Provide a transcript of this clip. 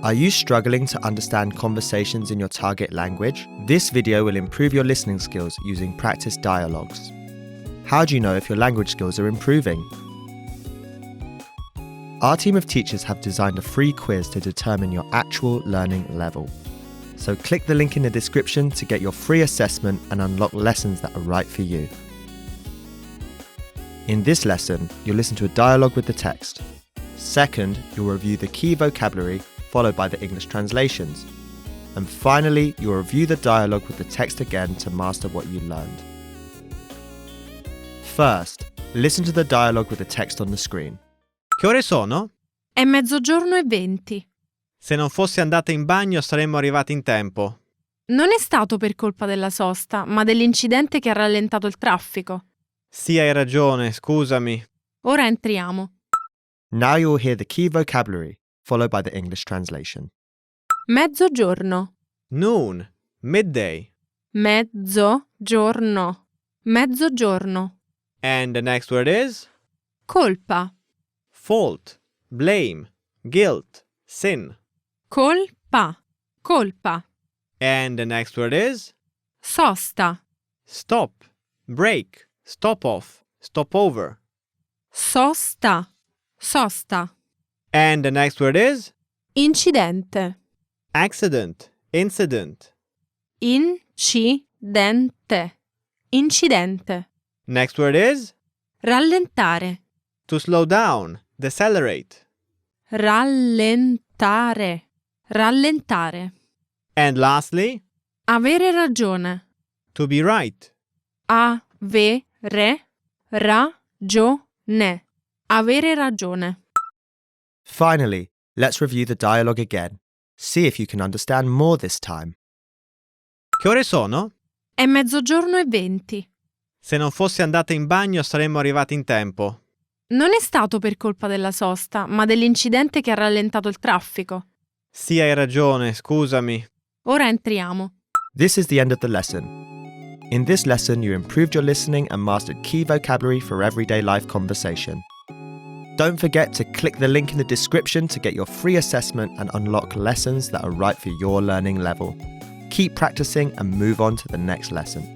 Are you struggling to understand conversations in your target language? This video will improve your listening skills using practice dialogues. How do you know if your language skills are improving? Our team of teachers have designed a free quiz to determine your actual learning level. So click the link in the description to get your free assessment and unlock lessons that are right for you. In this lesson, you'll listen to a dialogue with the text. Second, you'll review the key vocabulary, followed by the English translations. And finally, you'll review the dialogue with the text again to master what you learned. First, listen to the dialogue with the text on the screen. Che ore sono? È 12:20. Se non fossi andata in bagno saremmo arrivati in tempo. Non è stato per colpa della sosta, ma dell'incidente che ha rallentato il traffico. Sì, hai ragione, scusami. Ora entriamo. Now you'll hear the key vocabulary, followed by the English translation. Mezzogiorno. Noon, midday. Mezzogiorno. Mezzogiorno. And the next word is? Colpa. Fault, blame, guilt, sin. Colpa. Colpa. And the next word is? Sosta. Stop, break, stop off, stop over. Sosta. Sosta. And the next word is? Incidente. Accident, incident. Incidente. Incidente. Next word is? Rallentare. To slow down, decelerate. Rallentare. Rallentare. And lastly? Avere ragione. To be right. Avere ragione. Avere ragione. Finally, let's review the dialogue again. See if you can understand more this time. Che ore sono? È 12:20. Se non fossi andata in bagno saremmo arrivati in tempo. Non è stato per colpa della sosta, ma dell'incidente che ha rallentato il traffico. Sì, hai ragione, scusami. Ora entriamo. This is the end of the lesson. In this lesson, you improved your listening and mastered key vocabulary for everyday life conversation. Don't forget to click the link in the description to get your free assessment and unlock lessons that are right for your learning level. Keep practicing and move on to the next lesson.